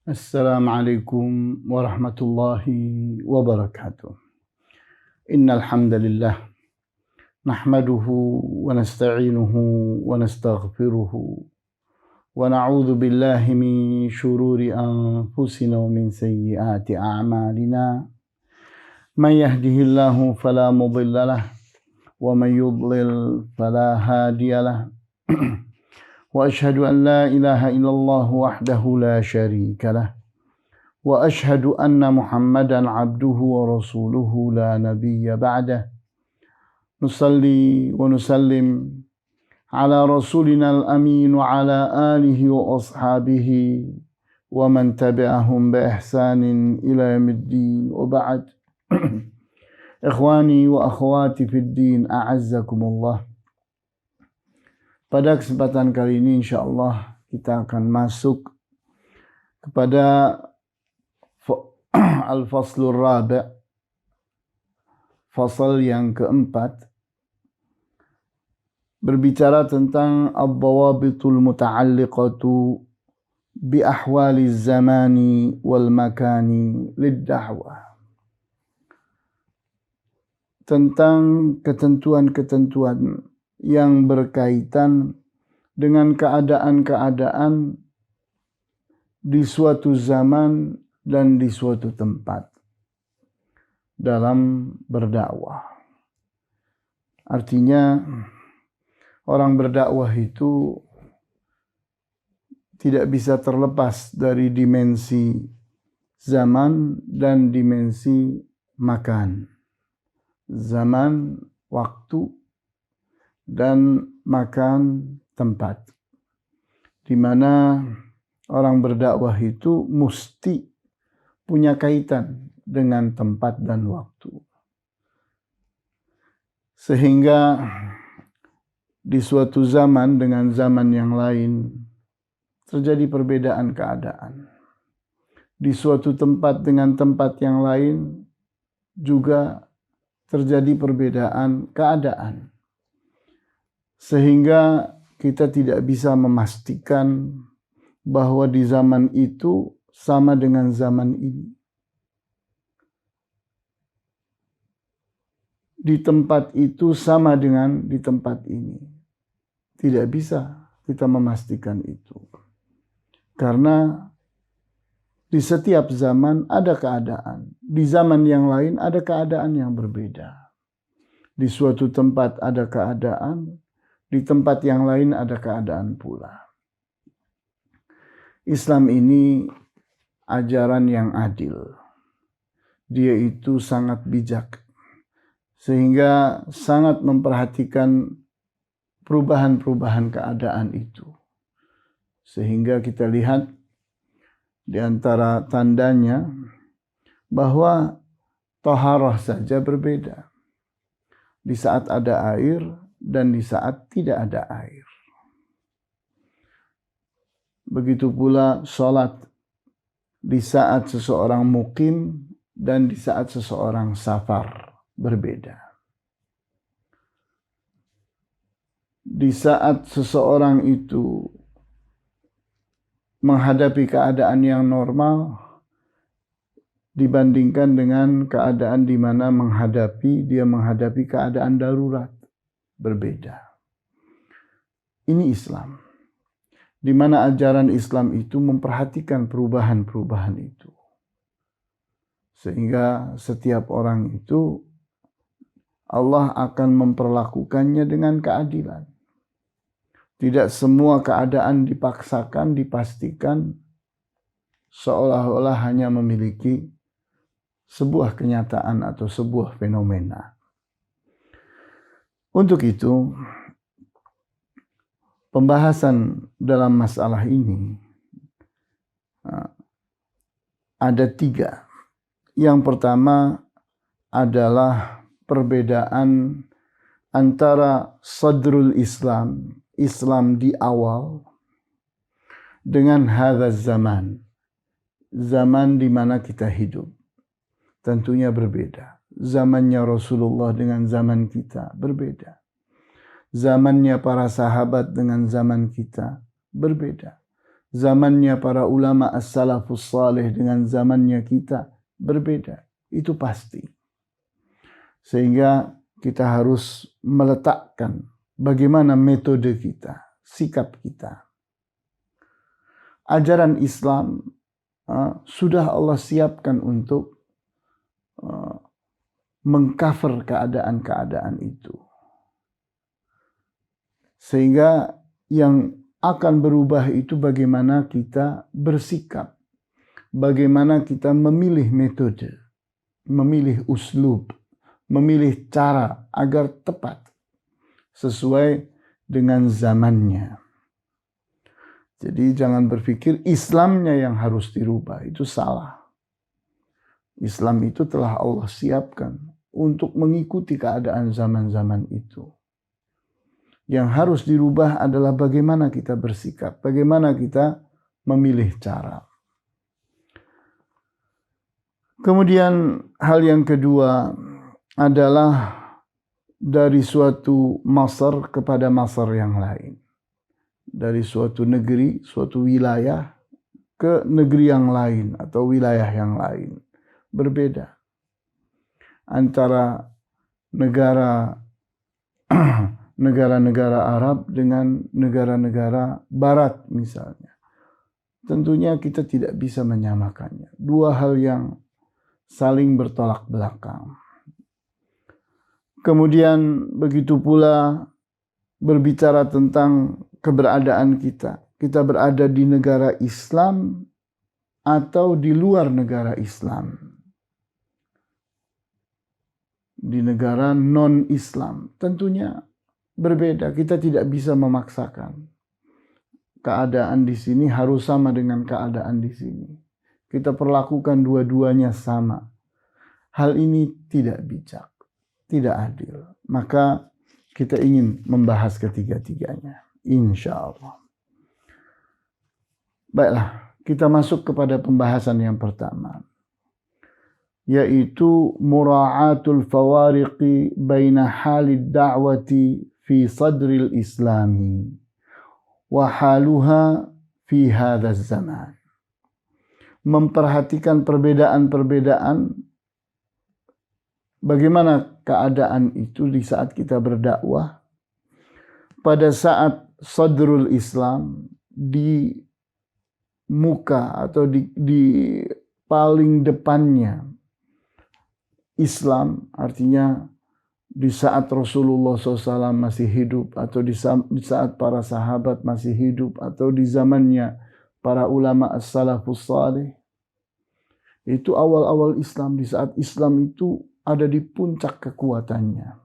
السلام عليكم ورحمة الله وبركاته. إن الحمد لله نحمده ونستعينه ونستغفره ونعوذ بالله من شرور أنفسنا ومن سيئات أعمالنا. من يهده الله فلا مضل له ومن يضلل فلا هادي له. وأشهد أن لا إله إلا الله وحده لا شريك له وأشهد أن محمدا عبده ورسوله لا نبي بعده. نصلي ونسلم على رسولنا الأمين وعلى آله وأصحابه ومن تبعهم بإحسان إلى يوم الدين وبعد. إخواني وأخواتي في الدين أعزكم الله. Pada kesempatan kali ini insyaallah kita akan masuk kepada Al-Faslur Rabi', fasal yang keempat, berbicara tentang ad-dawabitul muta'alliqatu bi ahwali zamani wal makani lid-da'wah. Tentang ketentuan-ketentuan yang berkaitan dengan keadaan-keadaan di suatu zaman dan di suatu tempat dalam berdakwah. Artinya orang berdakwah itu tidak bisa terlepas dari dimensi zaman dan dimensi makan. Zaman, waktu, dan makan, tempat. Di mana orang berdakwah itu mesti punya kaitan dengan tempat dan waktu. Sehingga di suatu zaman dengan zaman yang lain terjadi perbedaan keadaan. Di suatu tempat dengan tempat yang lain juga terjadi perbedaan keadaan. Sehingga kita tidak bisa memastikan bahwa di zaman itu sama dengan zaman ini. Di tempat itu sama dengan di tempat ini. Tidak bisa kita memastikan itu. Karena di setiap zaman ada keadaan. Di zaman yang lain ada keadaan yang berbeda. Di suatu tempat ada keadaan, di tempat yang lain ada keadaan pula. Islam ini ajaran yang adil. Dia itu sangat bijak. Sehingga sangat memperhatikan perubahan-perubahan keadaan itu. Sehingga kita lihat di antara tandanya bahwa taharah saja berbeda. Di saat ada air dan di saat tidak ada air. Begitu pula sholat di saat seseorang mukim dan di saat seseorang safar berbeda. Di saat seseorang itu menghadapi keadaan yang normal dibandingkan dengan keadaan di mana dia menghadapi keadaan darurat. Berbeda. Ini Islam. Di mana ajaran Islam itu memperhatikan perubahan-perubahan itu. Sehingga setiap orang itu Allah akan memperlakukannya dengan keadilan. Tidak semua keadaan dipaksakan, dipastikan seolah-olah hanya memiliki sebuah kenyataan atau sebuah fenomena. Untuk itu, pembahasan dalam masalah ini ada 3. Yang pertama adalah perbedaan antara sadrul Islam, Islam di awal, dengan hadzal zaman, zaman di mana kita hidup. Tentunya berbeda. Zamannya Rasulullah dengan zaman kita berbeda. Zamannya para sahabat dengan zaman kita berbeda. zamannya para ulama as-salafus salih dengan zamannya kita berbeda. Itu pasti. Sehingga kita harus meletakkan bagaimana metode kita, sikap kita. Ajaran Islam sudah Allah siapkan untuk mengcover keadaan-keadaan itu. Sehingga yang akan berubah itu bagaimana kita bersikap, bagaimana kita memilih metode, memilih uslub, memilih cara agar tepat sesuai dengan zamannya. Jadi jangan berpikir Islamnya yang harus dirubah, itu salah. Islam itu telah Allah siapkan untuk mengikuti keadaan zaman-zaman itu. Yang harus dirubah adalah bagaimana kita bersikap, bagaimana kita memilih cara. Kemudian hal yang kedua adalah dari suatu masar kepada masar yang lain. Dari suatu negeri, suatu wilayah ke negeri yang lain atau wilayah yang lain. Berbeda antara negara-negara Arab dengan negara-negara Barat misalnya. Tentunya kita tidak bisa menyamakannya. Dua hal yang saling bertolak belakang. Kemudian begitu pula berbicara tentang keberadaan kita. Kita berada di negara Islam atau di luar negara Islam. Di negara non-Islam. Tentunya berbeda. Kita tidak bisa memaksakan. Keadaan di sini harus sama dengan keadaan di sini. Kita perlakukan dua-duanya sama. Hal ini tidak bijak. Tidak adil. Maka kita ingin membahas ketiga-tiganya. Insya Allah. Baiklah, kita masuk kepada pembahasan yang pertama. Yaitu mura'atul fawariqi baina halid da'wati fi sadril islami wa haluha fi hadzal zaman. Memperhatikan perbedaan-perbedaan bagaimana keadaan itu di saat kita berdakwah pada saat sadrul Islam di muka atau di paling depannya Islam, artinya di saat Rasulullah SAW masih hidup atau di saat para sahabat masih hidup atau di zamannya para ulama as-salafus salih. Itu awal-awal Islam, di saat Islam itu ada di puncak kekuatannya.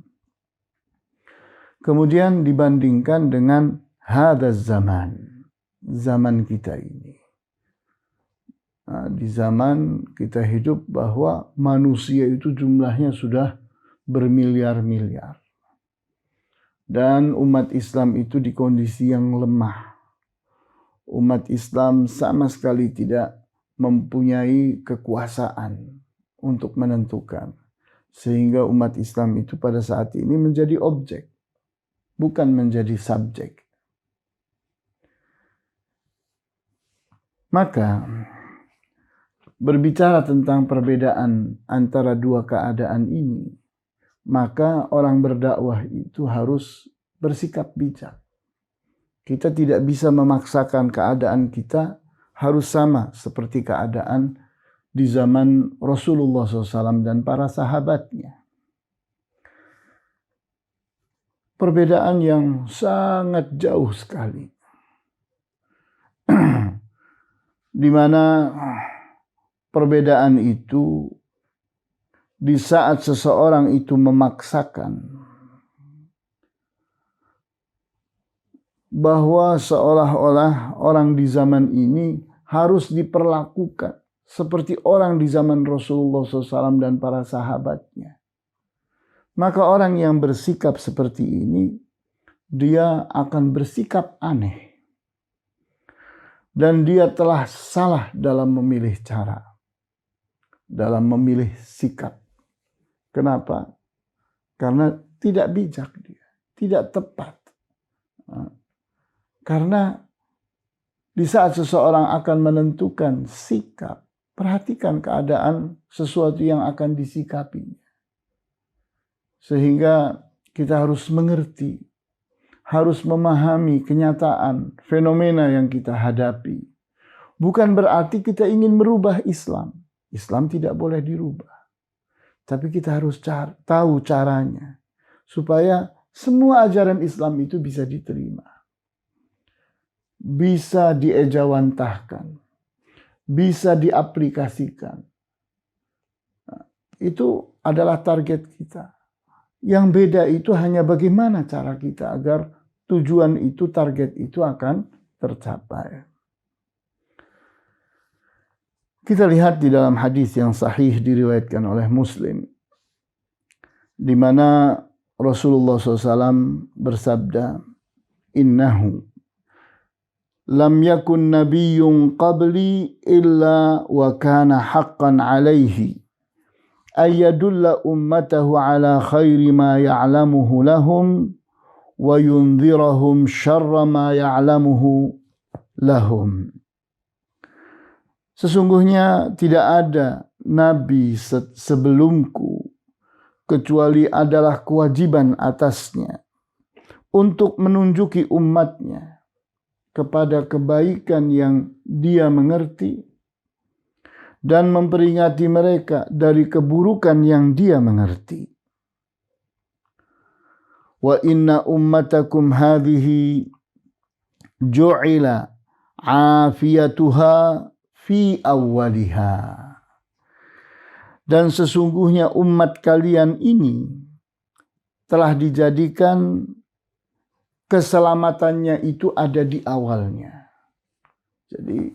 Kemudian dibandingkan dengan hadzal zaman, zaman kita ini. Nah, di zaman kita hidup bahwa manusia itu jumlahnya sudah bermiliar-miliar. Dan umat Islam itu di kondisi yang lemah. Umat Islam sama sekali tidak mempunyai kekuasaan untuk menentukan. Sehingga umat Islam itu pada saat ini menjadi objek, bukan menjadi subjek. Maka berbicara tentang perbedaan antara dua keadaan ini, maka orang berdakwah itu harus bersikap bijak. Kita tidak bisa memaksakan keadaan kita harus sama seperti keadaan di zaman Rasulullah SAW dan para sahabatnya. Perbedaan yang sangat jauh sekali. Di mana perbedaan itu di saat seseorang itu memaksakan bahwa seolah-olah orang di zaman ini harus diperlakukan seperti orang di zaman Rasulullah SAW dan para sahabatnya. Maka orang yang bersikap seperti ini, dia akan bersikap aneh. Dan dia telah salah dalam memilih cara, dalam memilih sikap. Kenapa? Karena tidak bijak dia, tidak tepat. Karena Di saat seseorang akan menentukan sikap, perhatikan keadaan sesuatu yang akan disikapinya. Sehingga kita harus mengerti, harus memahami kenyataan, fenomena yang kita hadapi. Bukan berarti kita ingin merubah Islam. Islam tidak boleh dirubah. Tapi kita harus tahu caranya. Supaya semua ajaran Islam itu bisa diterima. Bisa diejawantahkan. Bisa diaplikasikan. Nah, itu adalah target kita. Yang beda itu hanya bagaimana cara kita agar tujuan itu, target itu akan tercapai. Kita lihat di dalam hadis yang sahih diriwayatkan oleh Muslim, di mana Rasulullah SAW bersabda, "Innahu lam yakun nabiyyun qabli illa wa kana haqqan alaihi ayyadulla ummatahu ala khairi ma ya'lamuhu lahum wa yunzirahum syarra ma ya'lamuhu lahum." Sesungguhnya tidak ada nabi sebelumku kecuali adalah kewajiban atasnya untuk menunjuki umatnya kepada kebaikan yang dia mengerti dan memperingati mereka dari keburukan yang dia mengerti. Wa inna ummatakum hadhihi ju'ila afiyatuha fi awwaliha. Dan sesungguhnya umat kalian ini telah dijadikan keselamatannya itu ada di awalnya. Jadi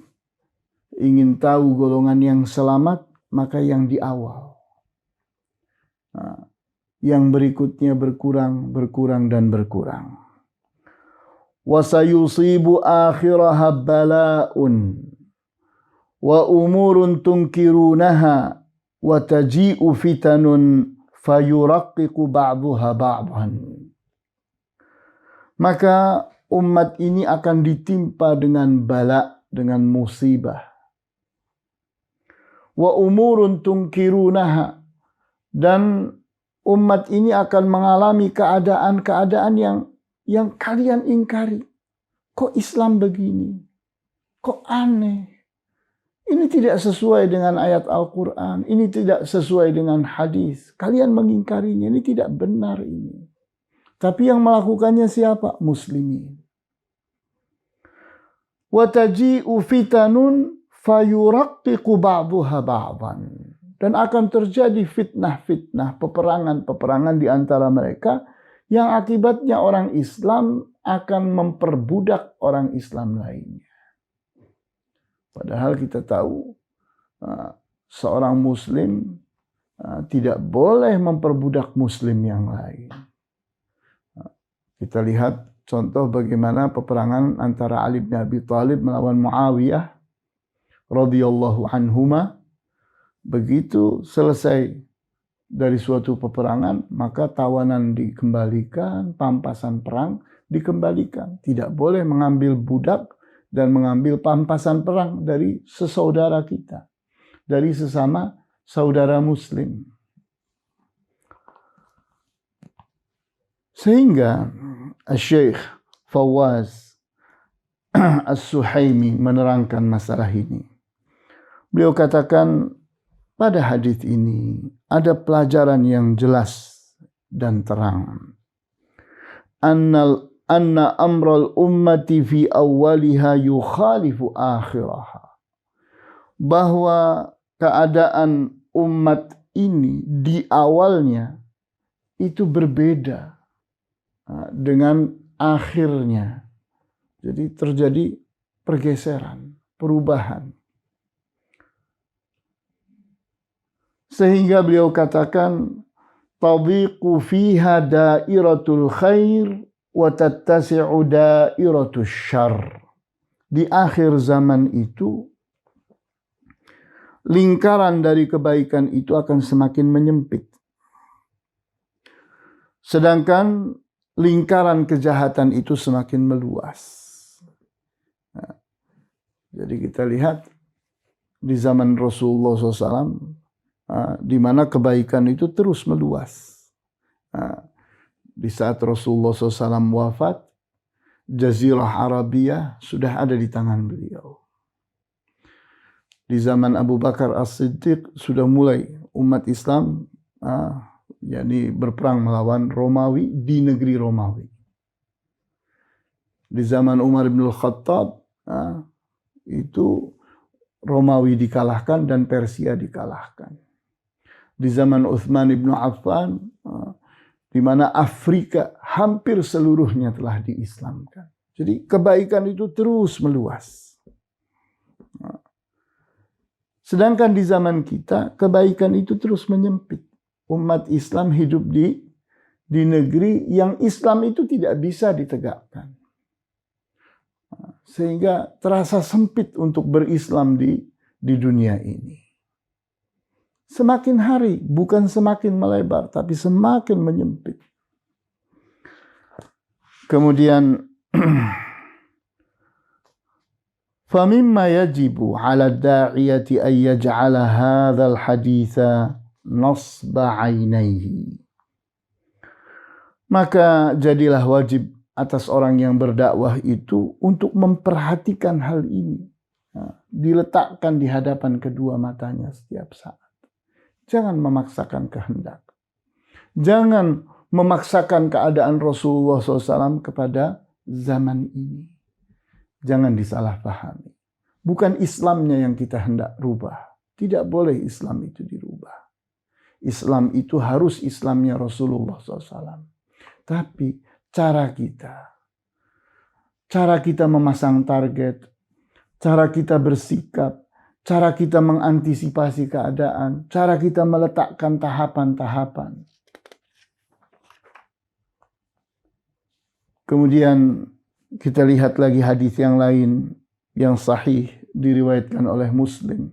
ingin tahu golongan yang selamat, maka yang di awal. Nah, yang berikutnya berkurang, dan berkurang. Wa sayusibu akhiraha bala'un wa umurun tunkirunaha wa taji'u fitanun fayuraqqiqu ba'duha ba'dan. Maka umat ini akan ditimpa dengan bala, dengan musibah. Wa umurun tunkirunaha, dan umat ini akan mengalami keadaan-keadaan yang kalian ingkari. Kok Islam begini? Kok aneh? Ini tidak sesuai dengan ayat Al-Quran. Ini tidak sesuai dengan hadis. Kalian mengingkarinya. Ini tidak benar ini. Tapi yang melakukannya siapa? Muslimin. Wa taji'u fitanun fayuraqqiqu ba'duha ba'dan. Dan akan terjadi fitnah-fitnah, peperangan-peperangan di antara mereka yang akibatnya orang Islam akan memperbudak orang Islam lainnya. Padahal kita tahu seorang Muslim tidak boleh memperbudak Muslim yang lain. Kita lihat contoh bagaimana peperangan antara Ali bin Abi Thalib melawan Muawiyah radhiyallahu anhuma. Begitu selesai dari suatu peperangan, maka tawanan dikembalikan, pampasan perang dikembalikan. Tidak boleh mengambil budak dan mengambil pampasan perang dari sesaudara kita, dari sesama saudara Muslim. Sehingga Syekh Fawaz As-Suhaimi menerangkan masalah ini. Beliau katakan, pada hadis ini ada pelajaran yang jelas dan terang. Anna amral ummati fi awwaliha yukhalifu akhiraha. Bahwa keadaan umat ini di awalnya itu berbeda dengan akhirnya. Jadi terjadi pergeseran, perubahan. Sehingga beliau katakan, tadhiqu fiha dairatul khair wa tattasi'u dairatul syarr. Di akhir zaman itu, lingkaran dari kebaikan itu akan semakin menyempit. Sedangkan lingkaran kejahatan itu semakin meluas. Jadi kita lihat di zaman Rasulullah SAW, di mana kebaikan itu terus meluas. Di saat Rasulullah SAW wafat, Jazirah Arabia sudah ada di tangan beliau. Di zaman Abu Bakar As-Siddiq sudah mulai umat Islam berperang melawan Romawi di negeri Romawi. Di zaman Umar bin Khattab itu Romawi dikalahkan dan Persia dikalahkan. Di zaman Utsman bin Affan, di mana Afrika hampir seluruhnya telah diislamkan. Jadi kebaikan itu terus meluas. Sedangkan di zaman kita, kebaikan itu terus menyempit. Umat Islam hidup di negeri yang Islam itu tidak bisa ditegakkan. Sehingga terasa sempit untuk berislam di dunia ini. Semakin hari, bukan semakin melebar, tapi semakin menyempit. Kemudian, فَمِمَّا يَجِبُ عَلَى الدَّاعِيَةِ أَنْ يَجْعَلَ هَذَا الْحَدِيثَ نَصْبَ عَيْنَيْهِ. Maka jadilah wajib atas orang yang berdakwah itu untuk memperhatikan hal ini. Diletakkan di hadapan kedua matanya setiap saat. Jangan memaksakan kehendak. Jangan memaksakan keadaan Rasulullah SAW kepada zaman ini. Jangan disalahpahami. Bukan Islamnya yang kita hendak rubah. Tidak boleh Islam itu dirubah. Islam itu harus Islamnya Rasulullah SAW. Tapi cara kita memasang target, cara kita bersikap, cara kita mengantisipasi keadaan, cara kita meletakkan tahapan-tahapan. Kemudian kita lihat lagi hadis yang lain yang sahih diriwayatkan oleh Muslim.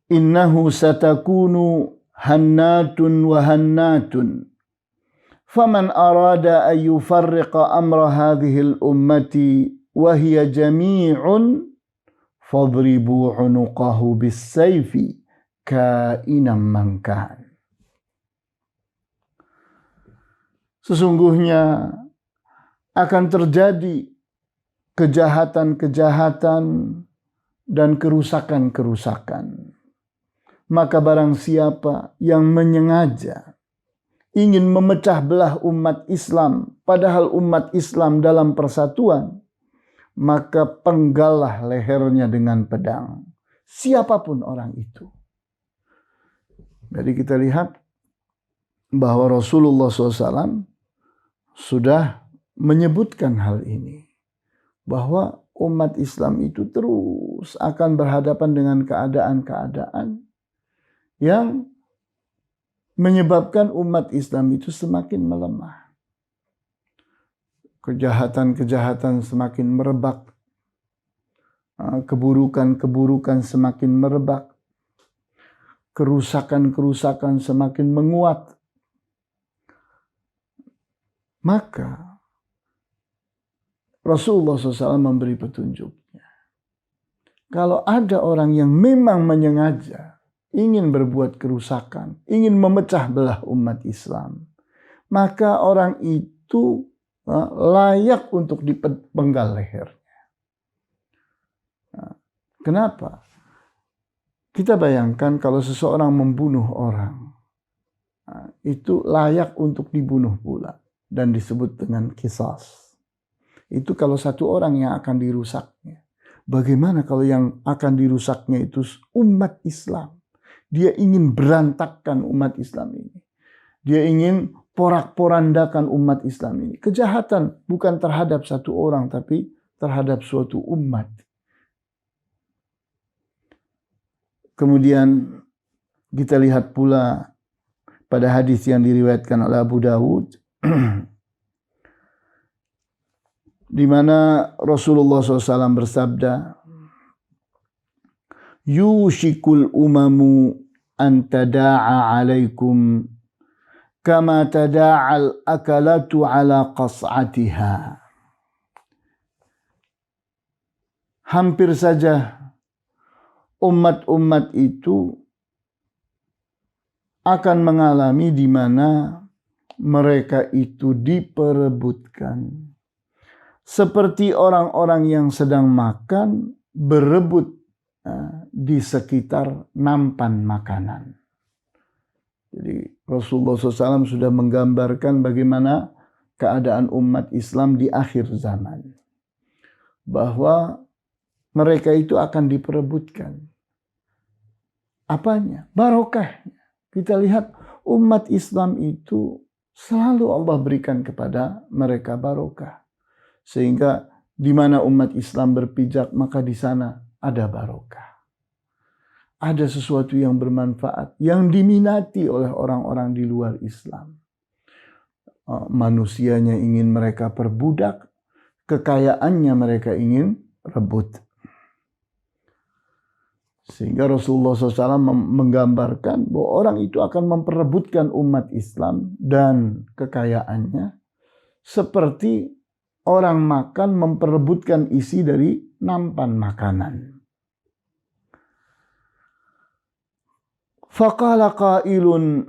Innahu satakunu hannatun wa hannatun. Faman arada an yufarriqa amra hadhihi al-ummati wa hiya jami'un fadribu 'unuqahu bis-sayfi ka'inan man kan. Sesungguhnya akan terjadi kejahatan-kejahatan dan kerusakan-kerusakan. Maka barang siapa yang menyengaja ingin memecah belah umat Islam, padahal umat Islam dalam persatuan, maka penggallah lehernya dengan pedang. Siapapun orang itu. Jadi kita lihat bahwa Rasulullah SAW sudah menyebutkan hal ini. Bahwa umat Islam itu terus akan berhadapan dengan keadaan-keadaan yang menyebabkan umat Islam itu semakin melemah. Kejahatan-kejahatan semakin merebak. Keburukan-keburukan semakin merebak. Kerusakan-kerusakan semakin menguat. Maka Rasulullah SAW memberi petunjuknya. Kalau ada orang yang memang menyengaja ingin berbuat kerusakan, ingin memecah belah umat Islam, maka orang itu layak untuk dipenggal lehernya. Kenapa? Kita bayangkan kalau seseorang membunuh orang, itu layak untuk dibunuh pula. Dan disebut dengan qisas. Itu kalau satu orang yang akan dirusaknya. Bagaimana kalau yang akan dirusaknya itu umat Islam? Dia ingin berantakkan umat Islam ini. Dia ingin porak-porandakan umat Islam ini. Kejahatan bukan terhadap satu orang, tapi terhadap suatu umat. Kemudian kita lihat pula pada hadis yang diriwayatkan oleh Abu Dawud, di mana Rasulullah SAW bersabda, "Yushikul umamu an tada'a alaikum kama tada'al akalatu ala qas'atiha." hampir saja umat-umat itu akan mengalami di mana mereka itu diperebutkan. Seperti orang-orang yang sedang makan berebut di sekitar nampan makanan. Jadi Rasulullah SAW sudah menggambarkan bagaimana keadaan umat Islam di akhir zaman. Bahwa mereka itu akan diperebutkan. Apanya? Barokahnya. Kita lihat umat Islam itu selalu Allah berikan kepada mereka barokah. Sehingga di mana umat Islam berpijak, maka di sana ada barokah. Ada sesuatu yang bermanfaat, yang diminati oleh orang-orang di luar Islam. Manusianya ingin mereka perbudak, kekayaannya mereka ingin rebut. Sehingga Rasulullah SAW menggambarkan bahwa orang itu akan memperebutkan umat Islam dan kekayaannya seperti orang makan memperebutkan isi dari nampan makanan. Faqala qailun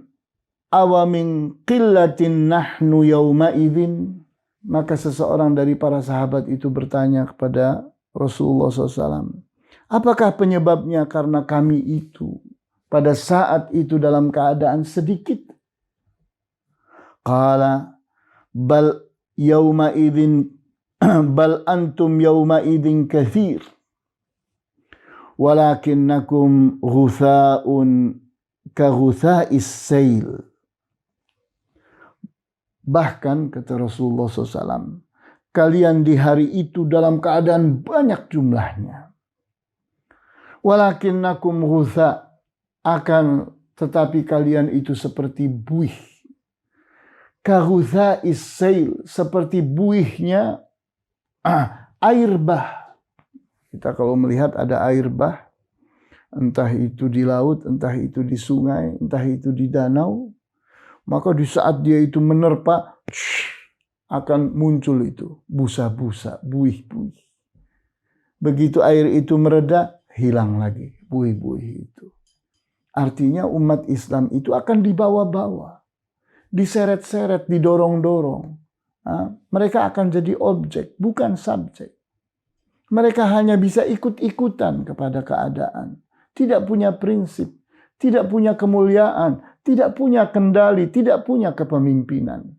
awamin qillatin nahnu yawma idzin. Maka seseorang dari para sahabat itu bertanya kepada Rasulullah SAW. Apakah penyebabnya karena kami itu pada saat itu dalam keadaan sedikit? Qala bal yawma idzin bal antum yawma idzin katsir walakinnakum ghutha'un ka ghutha'is sail. Bahkan kata Rasulullah SAW, kalian di hari itu dalam keadaan banyak jumlahnya. Walakinnakum ghutha, akan tetapi kalian itu seperti buih. Ka ghutha'is sail, seperti buihnya air bah. Kita kalau melihat ada air bah, entah itu di laut, entah itu di sungai, entah itu di danau, maka di saat dia itu menerpa, akan muncul itu busa-busa, buih-buih. Begitu air itu mereda, hilang lagi buih-buih itu. Artinya umat Islam itu akan dibawa-bawa, diseret-seret, didorong-dorong. Mereka akan jadi objek, bukan subjek. Mereka hanya bisa ikut-ikutan kepada keadaan. Tidak punya prinsip, tidak punya kemuliaan, tidak punya kendali, tidak punya kepemimpinan.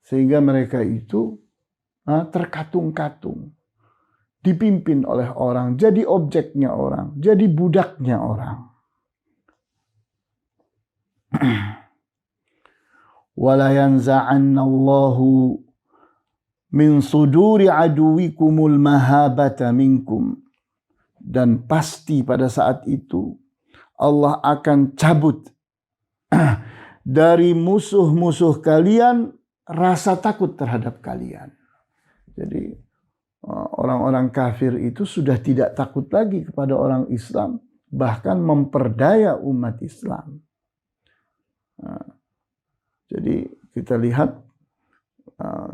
Sehingga mereka itu terkatung-katung. Dipimpin oleh orang, jadi objeknya orang, jadi budaknya orang. Wala yanza'anna Allahu min suduri aduwikumul mahabata minkum. Dan pasti pada saat itu Allah akan cabut dari musuh-musuh kalian rasa takut terhadap kalian. Jadi orang-orang kafir itu sudah tidak takut lagi kepada orang Islam, bahkan memperdaya umat Islam. Jadi kita lihat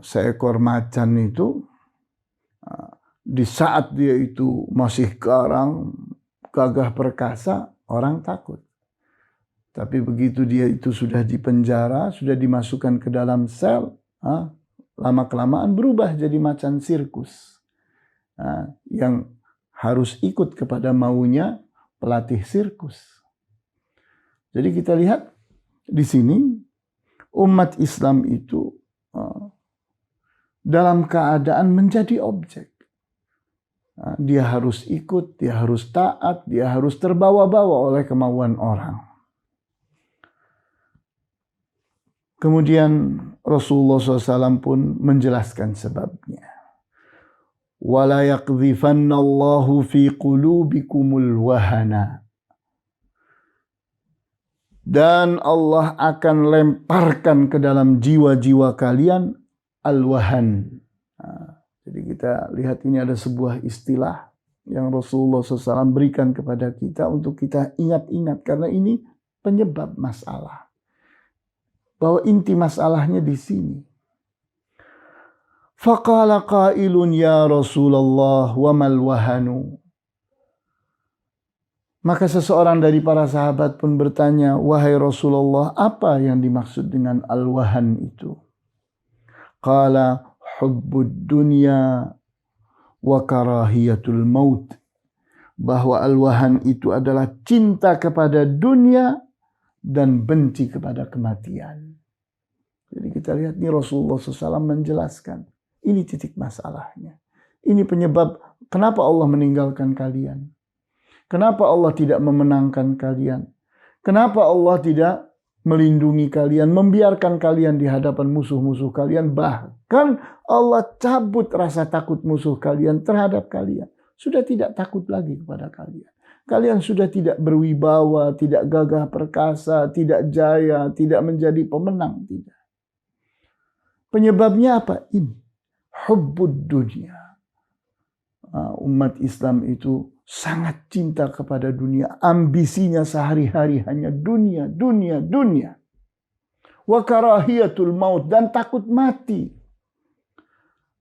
seekor macan itu di saat dia itu masih garang, gagah perkasa, orang takut. Tapi begitu dia itu sudah dipenjara, sudah dimasukkan ke dalam sel, lama-kelamaan berubah jadi macan sirkus. Yang harus ikut kepada maunya pelatih sirkus. Jadi kita lihat di sini umat Islam itu dalam keadaan menjadi objek. Dia harus ikut, dia harus taat, dia harus terbawa-bawa oleh kemauan orang. Kemudian Rasulullah SAW pun menjelaskan sebabnya. وَلَا يَقْذِفَنَّ اللَّهُ فِي قُلُوبِكُمُ الْوَهَنَ. Dan Allah akan lemparkan ke dalam jiwa-jiwa kalian al-wahan. Jadi kita lihat ini ada sebuah istilah yang Rasulullah SAW berikan kepada kita untuk kita ingat-ingat. Karena ini penyebab masalah. Bahwa inti masalahnya di sini. Faqala qailun ya Rasulullah wa mal wahanu. Maka seseorang dari para sahabat pun bertanya, wahai Rasulullah, apa yang dimaksud dengan al-wahan itu? Qala hubbud dunya wa karahiyatul maut. Bahwa al-wahan itu adalah cinta kepada dunia dan benci kepada kematian. Jadi kita lihat nih Rasulullah SAW menjelaskan. Ini titik masalahnya. Ini penyebab kenapa Allah meninggalkan kalian. Kenapa Allah tidak memenangkan kalian? Kenapa Allah tidak melindungi kalian, membiarkan kalian di hadapan musuh-musuh kalian? Bahkan Allah cabut rasa takut musuh kalian terhadap kalian. Sudah tidak takut lagi kepada kalian. Kalian sudah tidak berwibawa, tidak gagah perkasa, tidak jaya, tidak menjadi pemenang. Tidak. Penyebabnya apa? Ini. Hubbud dunia. Umat Islam itu sangat cinta kepada dunia. Ambisinya sehari-hari hanya dunia, dunia, dunia. Wa karahiyatul maut, dan takut mati.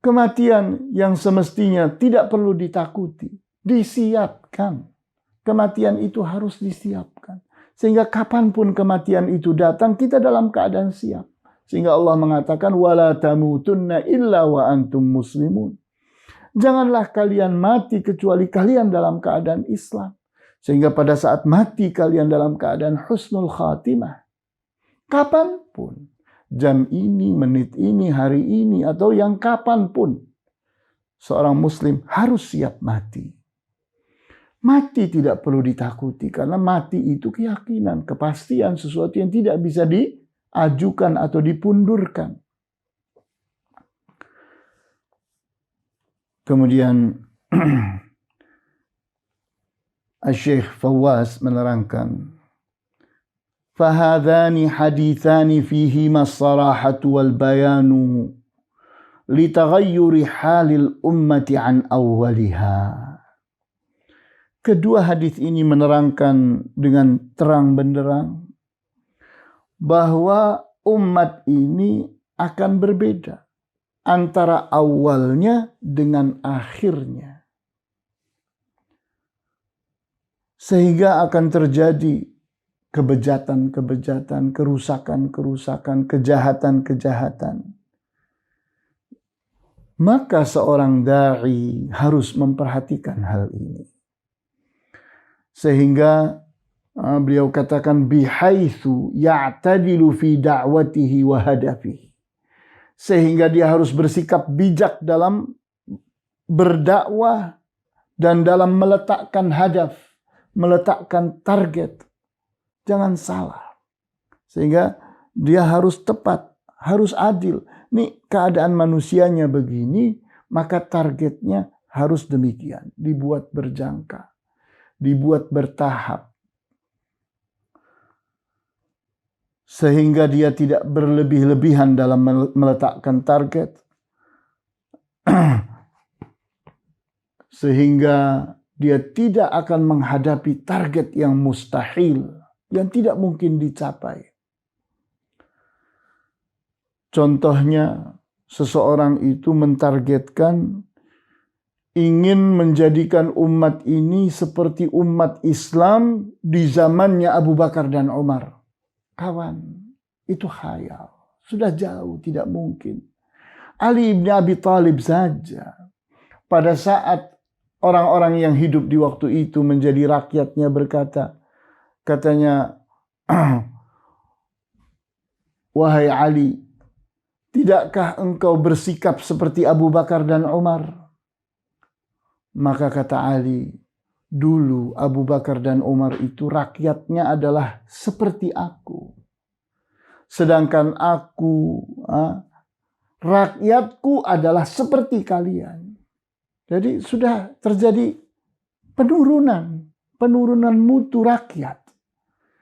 Kematian yang semestinya tidak perlu ditakuti. Disiapkan. Kematian itu harus disiapkan. Sehingga kapanpun kematian itu datang, kita dalam keadaan siap. Sehingga Allah mengatakan, wala tamutunna illa wa antum muslimun. Janganlah kalian mati kecuali kalian dalam keadaan Islam. Sehingga pada saat mati kalian dalam keadaan husnul khatimah. Kapanpun. Jam ini, menit ini, hari ini, atau yang kapanpun. Seorang muslim harus siap mati. Mati tidak perlu ditakuti. Karena mati itu keyakinan, kepastian, sesuatu yang tidak bisa diajukan atau dipundurkan. Kemudian Syekh Fawaz menerangkan, fahadhani hadithani fihima as-sarahatu wal bayanu litaghayyuri halil ummati an awwaliha. Kedua hadis ini menerangkan dengan terang benderang bahwa umat ini akan berbeda antara awalnya dengan akhirnya. Sehingga akan terjadi kebejatan-kebejatan, kerusakan-kerusakan, kejahatan-kejahatan. Maka seorang da'i harus memperhatikan hal ini. Sehingga beliau katakan bihaitsu ya'tadilu fi da'watihi wa hadafihi. Sehingga dia harus bersikap bijak dalam berdakwah dan dalam meletakkan hadaf, meletakkan target. Jangan salah. Sehingga dia harus tepat, harus adil. Nih keadaan manusianya begini, maka targetnya harus demikian. Dibuat berjangka, dibuat bertahap. Sehingga dia tidak berlebih-lebihan dalam meletakkan target. Sehingga dia tidak akan menghadapi target yang mustahil, yang tidak mungkin dicapai. Contohnya, seseorang itu mentargetkan ingin menjadikan umat ini seperti umat Islam di zamannya Abu Bakar dan Umar. Kawan, itu khayal. Sudah jauh, tidak mungkin. Ali bin Abi Thalib saja, pada saat orang-orang yang hidup di waktu itu menjadi rakyatnya berkata, katanya, wahai Ali, tidakkah engkau bersikap seperti Abu Bakar dan Umar? Maka kata Ali, dulu Abu Bakar dan Umar itu rakyatnya adalah seperti aku. Sedangkan aku, rakyatku adalah seperti kalian. Jadi sudah terjadi penurunan mutu rakyat.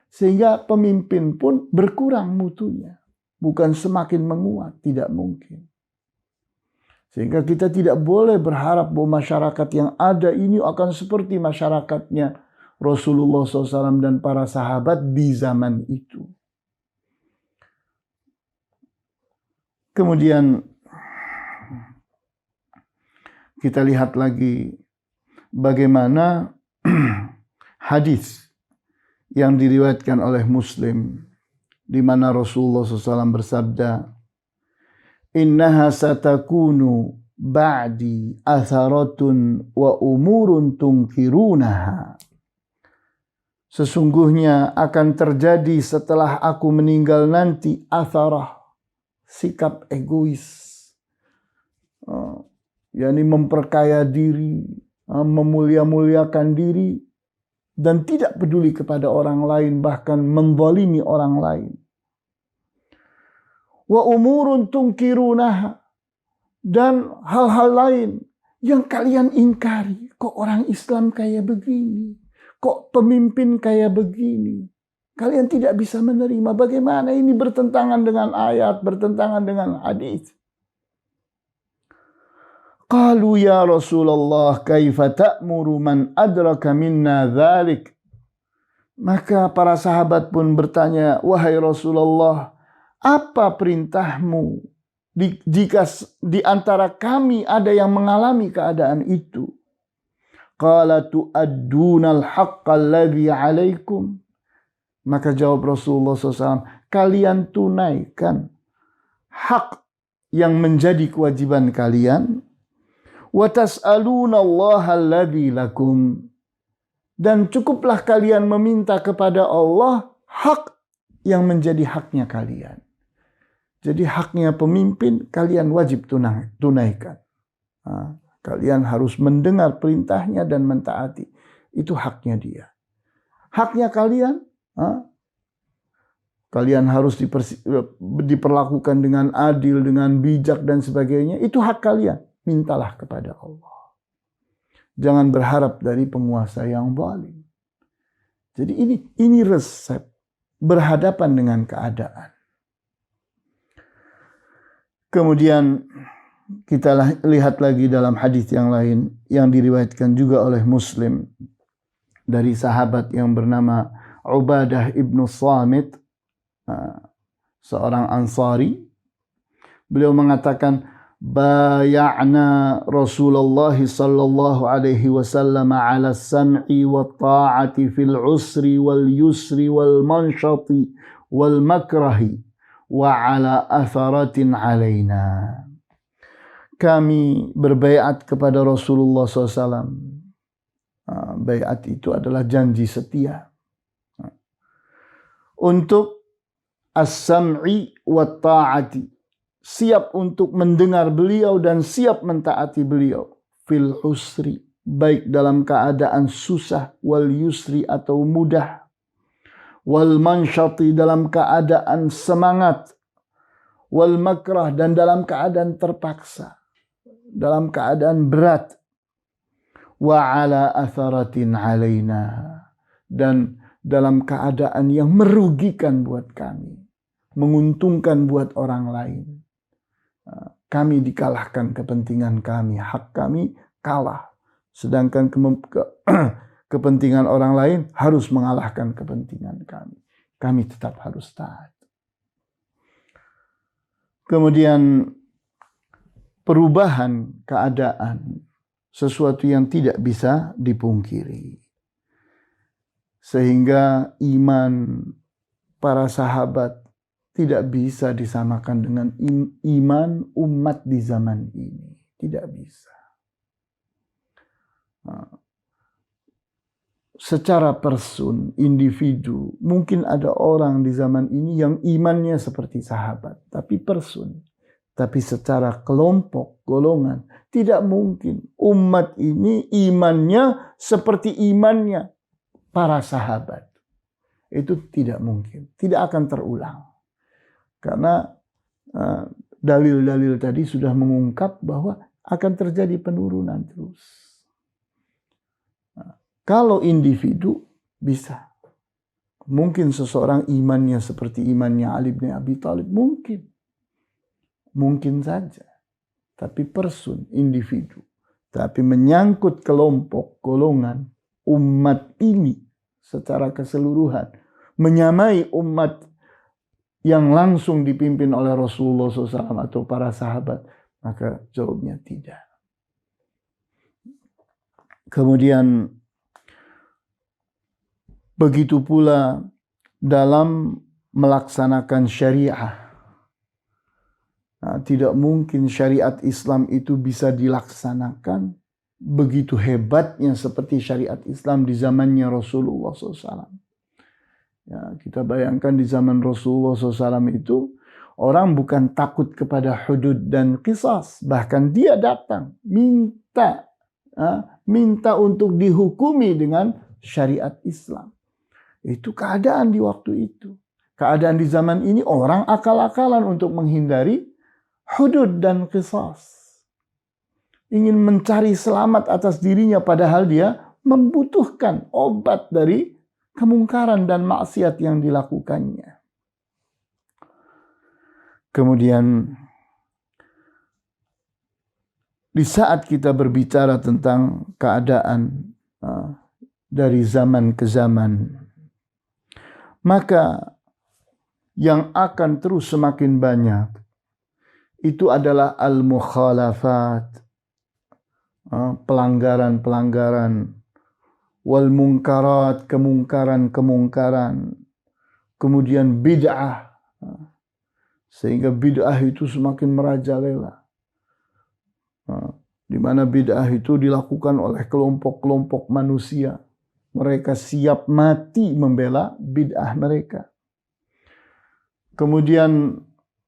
Sehingga pemimpin pun berkurang mutunya. Bukan semakin menguat, tidak mungkin. Sehingga kita tidak boleh berharap bahwa masyarakat yang ada ini akan seperti masyarakatnya Rasulullah SAW dan para sahabat di zaman itu. Kemudian kita lihat lagi bagaimana hadis yang diriwayatkan oleh Muslim, di mana Rasulullah SAW bersabda, "Innaha satakunu ba'di atharatun wa umurun tunkirunaha." Sesungguhnya akan terjadi setelah aku meninggal nanti atharah, sikap egois, yakni memperkaya diri, memulia-muliakan diri, dan tidak peduli kepada orang lain, bahkan menzalimi orang lain. Wa umurun tunkirunaha, dan hal-hal lain yang kalian ingkari. Kok orang Islam kayak begini? Kok pemimpin kayak begini? Kalian tidak bisa menerima. Bagaimana ini bertentangan dengan ayat, bertentangan dengan hadis. Qalu ya Rasulullah kaifa ta'muru man adraka minna dzalik. Maka para sahabat pun bertanya, wahai Rasulullah, apa perintahmu jika di antara kami ada yang mengalami keadaan itu? Qala tu'addunal haqqal ladzi 'alaikum. Maka jawab Rasulullah SAW, kalian tunaikan hak yang menjadi kewajiban kalian. Wa tas'aluna Allaha alladzi lakum. Dan cukuplah kalian meminta kepada Allah hak yang menjadi haknya kalian. Jadi haknya pemimpin kalian wajib tunaikan. Kalian harus mendengar perintahnya dan mentaati. Itu haknya dia. Haknya kalian, kalian harus diperlakukan dengan adil, dengan bijak dan sebagainya. Itu hak kalian. Mintalah kepada Allah. Jangan berharap dari penguasa yang zalim. Jadi ini resep berhadapan dengan keadaan. Kemudian kita lihat lagi dalam hadis yang lain yang diriwayatkan juga oleh Muslim dari sahabat yang bernama Ubadah ibnu Samit, seorang Ansari. Beliau mengatakan, bay'ana Rasulullah sallallahu alaihi wasallam ala sam'i wa ta'ati fil usri wal yusri wal manshati wal makrahi wa ala atharatin alaina. Kami berbaiat kepada Rasulullah SAW. Baiat itu adalah janji setia. Untuk as-sam'i wa ta'ati. Siap untuk mendengar beliau dan siap mentaati beliau. Fil usri. Baik dalam keadaan susah. Wal yusri atau mudah. Wal mansyati dalam keadaan semangat. Wal makrah dan dalam keadaan terpaksa. Dalam keadaan berat. Wa ala atharatin alaina. Dan dalam keadaan yang merugikan buat kami. Menguntungkan buat orang lain. Kami dikalahkan kepentingan kami. Hak kami kalah. Sedangkan kepentingan orang lain harus mengalahkan kepentingan kami. Kami tetap harus taat. Kemudian perubahan keadaan, sesuatu yang tidak bisa dipungkiri. Sehingga iman para sahabat tidak bisa disamakan dengan iman umat di zaman ini. Tidak bisa. Secara person, individu, mungkin ada orang di zaman ini yang imannya seperti sahabat. Tapi person. Tapi secara kelompok, golongan, tidak mungkin umat ini imannya seperti imannya para sahabat. Itu tidak mungkin. Tidak akan terulang. Karena dalil-dalil tadi sudah mengungkap bahwa akan terjadi penurunan terus. Kalau individu bisa. Mungkin seseorang imannya seperti imannya Ali bin Abi Thalib. Mungkin. Mungkin saja. Tapi person, individu. Tapi menyangkut kelompok, golongan, umat ini secara keseluruhan. Menyamai umat yang langsung dipimpin oleh Rasulullah SAW atau para sahabat. Maka jawabnya tidak. Kemudian begitu pula dalam melaksanakan syariah. Nah, tidak mungkin syariat Islam itu bisa dilaksanakan begitu hebatnya seperti syariat Islam di zamannya Rasulullah SAW. Ya, kita bayangkan di zaman Rasulullah SAW itu orang bukan takut kepada hudud dan qisas. Bahkan dia datang minta untuk dihukumi dengan syariat Islam. Itu keadaan di waktu itu. Keadaan di zaman ini orang akal-akalan untuk menghindari hudud dan qisas. Ingin mencari selamat atas dirinya padahal dia membutuhkan obat dari kemungkaran dan maksiat yang dilakukannya. Kemudian di saat kita berbicara tentang keadaan dari zaman ke zaman, maka yang akan terus semakin banyak itu adalah al-mukhalafat, pelanggaran-pelanggaran, wal munkarat, kemungkaran-kemungkaran, kemudian bid'ah, sehingga bid'ah itu semakin merajalela, di mana bid'ah itu dilakukan oleh kelompok-kelompok manusia. Mereka siap mati membela bid'ah mereka. Kemudian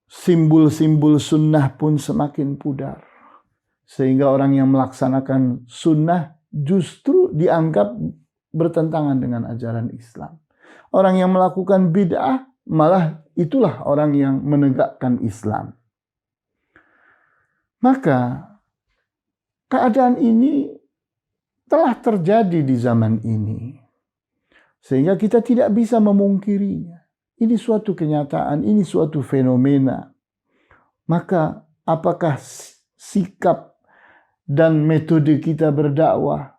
simbol-simbol sunnah pun semakin pudar. Sehingga orang yang melaksanakan sunnah justru dianggap bertentangan dengan ajaran Islam. Orang yang melakukan bid'ah malah itulah orang yang menegakkan Islam. Maka keadaan ini telah terjadi di zaman ini. Sehingga kita tidak bisa memungkirinya. Ini suatu kenyataan, ini suatu fenomena. Maka apakah sikap dan metode kita berdakwah,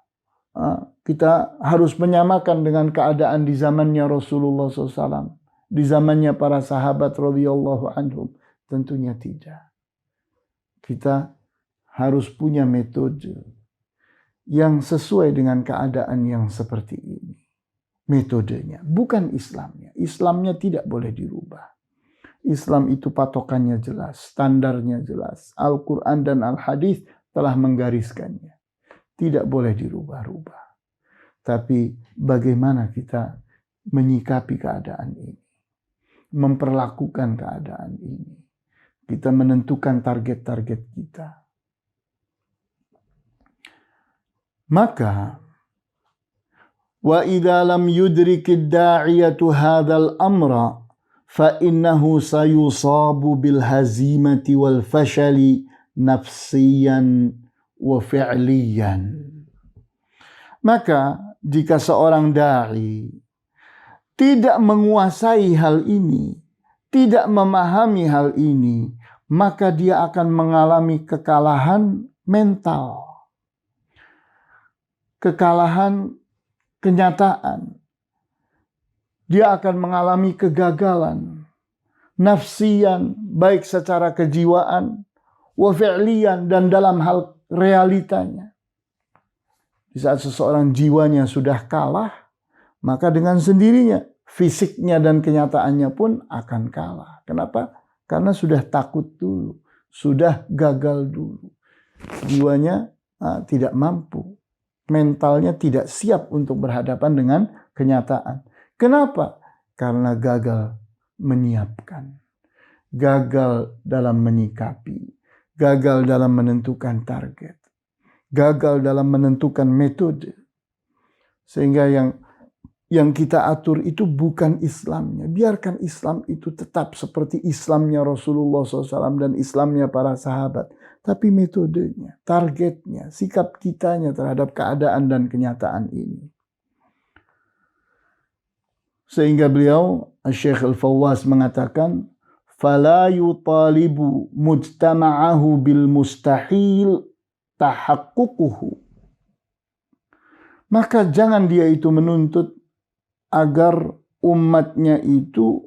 kita harus menyamakan dengan keadaan di zamannya Rasulullah SAW, di zamannya para sahabat radhiyallahu anhum? Tentunya tidak. Kita harus punya metode yang sesuai dengan keadaan yang seperti ini. Metodenya, bukan Islamnya. Islamnya tidak boleh dirubah. Islam itu patokannya jelas, standarnya jelas. Al-Quran dan Al-Hadis telah menggariskannya. Tidak boleh dirubah-rubah. Tapi bagaimana kita menyikapi keadaan ini? Memperlakukan keadaan ini. Kita menentukan target-target kita. Maka wa idza lam yudrikid da'iyatu hadzal amra fa innahu sayusabu bil hazimati wal fashali nafsiyan wa fi'liyan. Maka jika seorang dai tidak menguasai hal ini, tidak memahami hal ini, maka dia akan mengalami kekalahan mental. Kekalahan kenyataan. Dia akan mengalami kegagalan nafsian, baik secara kejiwaan, wa fi'liyan, dan dalam hal realitanya. Di saat seseorang jiwanya sudah kalah, maka dengan sendirinya fisiknya dan kenyataannya pun akan kalah. Kenapa? Karena sudah takut dulu, sudah gagal dulu. Jiwanya tidak mampu. Mentalnya tidak siap untuk berhadapan dengan kenyataan. Kenapa? Karena gagal menyiapkan. Gagal dalam menyikapi. Gagal dalam menentukan target. Gagal dalam menentukan metode. Sehingga yang kita atur itu bukan Islamnya. Biarkan Islam itu tetap seperti Islamnya Rasulullah SAW dan Islamnya para sahabat. Tapi metodenya, targetnya, sikap kitanya terhadap keadaan dan kenyataan ini. Sehingga beliau, Syekh Al-Fawwas mengatakan, فَلَا يُطَالِبُ مُجْتَمَعَهُ بِالْمُسْتَحِيلِ تَحَقُّقُهُ. Maka jangan dia itu menuntut agar umatnya itu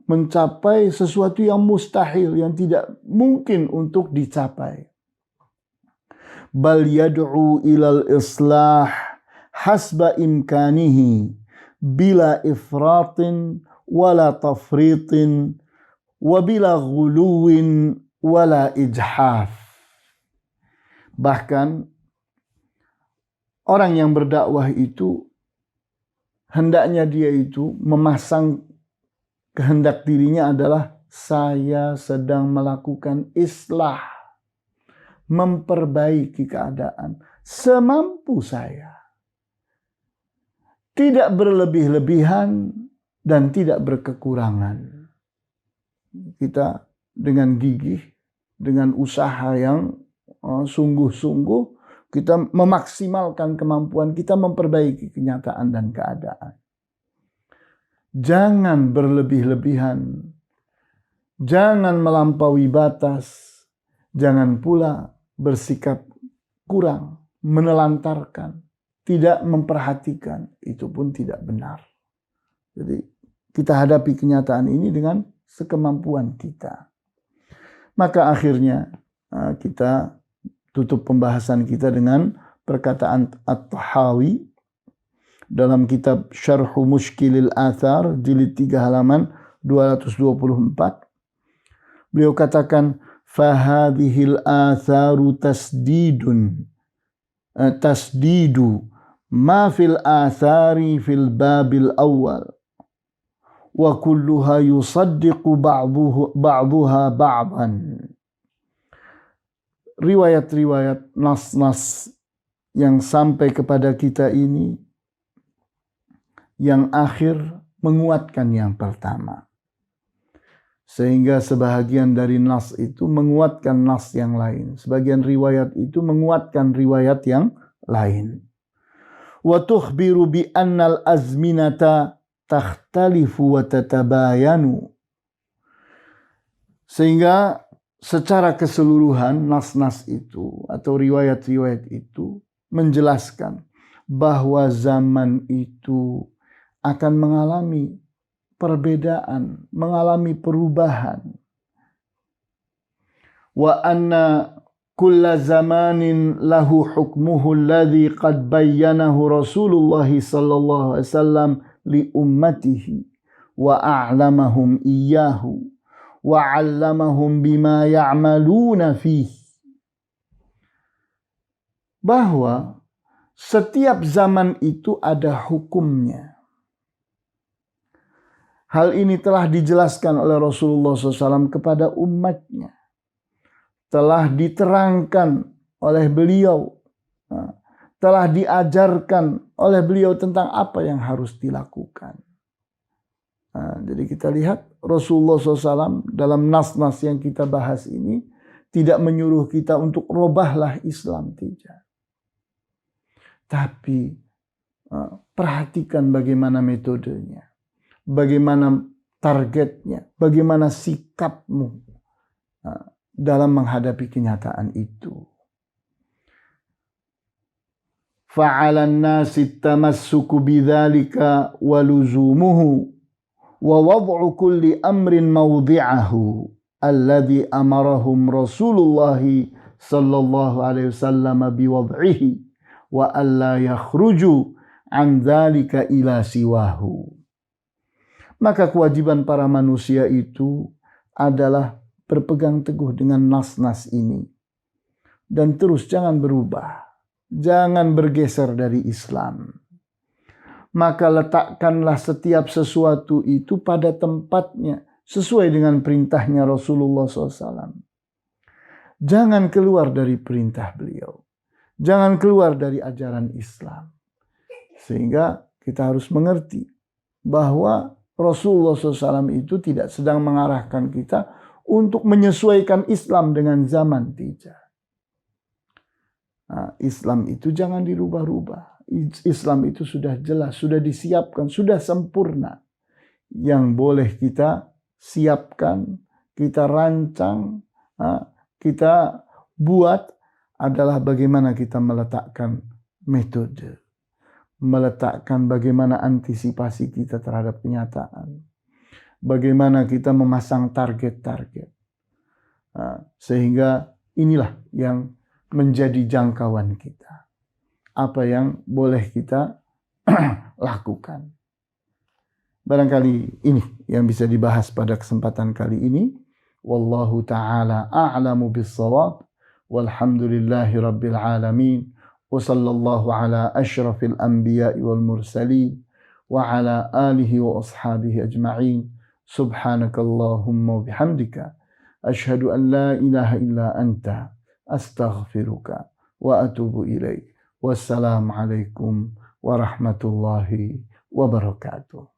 mencapai sesuatu yang mustahil, yang tidak mungkin untuk dicapai. bal yad'u ilal islah hasba imkanihi bila ifratin wala tafritin wa bila ghuluwin wala ijhaf. Bahkan orang yang berdakwah itu hendaknya dia itu memasang kehendak dirinya adalah saya sedang melakukan islah, memperbaiki keadaan semampu saya. Tidak berlebih-lebihan dan tidak berkekurangan. Kita dengan gigih, dengan usaha yang sungguh-sungguh, kita memaksimalkan kemampuan kita memperbaiki kenyataan dan keadaan. Jangan berlebih-lebihan, jangan melampaui batas, jangan pula bersikap kurang, menelantarkan, tidak memperhatikan, itu pun tidak benar. Jadi kita hadapi kenyataan ini dengan sekemampuan kita. Maka akhirnya kita tutup pembahasan kita dengan perkataan At-Tahawi dalam kitab Syarhu Mushkilil Athar jilid 3 halaman 224. Beliau katakan fahadhil atharu tasdidu ma fil athari fil babil awal wa kulluha yusaddiqu ba'duha ba'dan. Riwayat-riwayat nas-nas yang sampai kepada kita ini yang akhir menguatkan yang pertama. Sehingga sebahagian dari nas itu menguatkan nas yang lain. Sebagian riwayat itu menguatkan riwayat yang lain. Wa tukhbiru bi annal azminata takhtalifu wa tatabayanu. Sehingga secara keseluruhan nas-nas itu atau riwayat-riwayat itu menjelaskan bahwa zaman itu akan mengalami perbedaan, mengalami perubahan. Wa anna kulla zamanin lahu hukmuhu alladhi qad bayyanahu Rasulullah sallallahu alaihi wasallam li ummatihi wa a'lamahum iyyahu wa 'allamahum bima ya'maluna fihi. Bahwa setiap zaman itu ada hukumnya. Hal ini telah dijelaskan oleh Rasulullah SAW kepada umatnya. Telah diterangkan oleh beliau. Telah diajarkan oleh beliau tentang apa yang harus dilakukan. Jadi kita lihat Rasulullah SAW dalam nas-nas yang kita bahas ini tidak menyuruh kita untuk robahlah Islam, tidak. Tapi perhatikan bagaimana metodenya. Bagaimana targetnya, bagaimana sikapmu dalam menghadapi kenyataan itu. Fa'alan nasi tamassuku bidzalika wa luzumuhu wa wad'u kulli amrin mawdi'ahu alladhi amarahum Rasulullah sallallahu alaihi wasallam biwad'ihi wa alla yakhruju an dzalika ila siwahu. Maka kewajiban para manusia itu adalah berpegang teguh dengan nas-nas ini. Dan terus jangan berubah. Jangan bergeser dari Islam. Maka letakkanlah setiap sesuatu itu pada tempatnya. Sesuai dengan perintahnya Rasulullah SAW. Jangan keluar dari perintah beliau. Jangan keluar dari ajaran Islam. Sehingga kita harus mengerti bahwa Rasulullah SAW itu tidak sedang mengarahkan kita untuk menyesuaikan Islam dengan zaman, tidak. Islam itu jangan dirubah-rubah. Islam itu sudah jelas, sudah disiapkan, sudah sempurna. Yang boleh kita siapkan, kita rancang, kita buat adalah bagaimana kita meletakkan metode. Meletakkan bagaimana antisipasi kita terhadap kenyataan. Bagaimana kita memasang target-target. Sehingga inilah yang menjadi jangkauan kita. Apa yang boleh kita lakukan. Barangkali ini yang bisa dibahas pada kesempatan kali ini. Wallahu ta'ala a'lamu bis-shawab. Walhamdulillahi rabbil alamin. Wa sallallahu ala asyrafil anbiya'i wal mursalin. Wa ala alihi wa ashabihi ajma'in. Subhanakallahumma bihamdika. Ashhadu an la ilaha illa anta. Astaghfiruka wa atubu ilaik. Wassalamualaikum warahmatullahi wabarakatuh.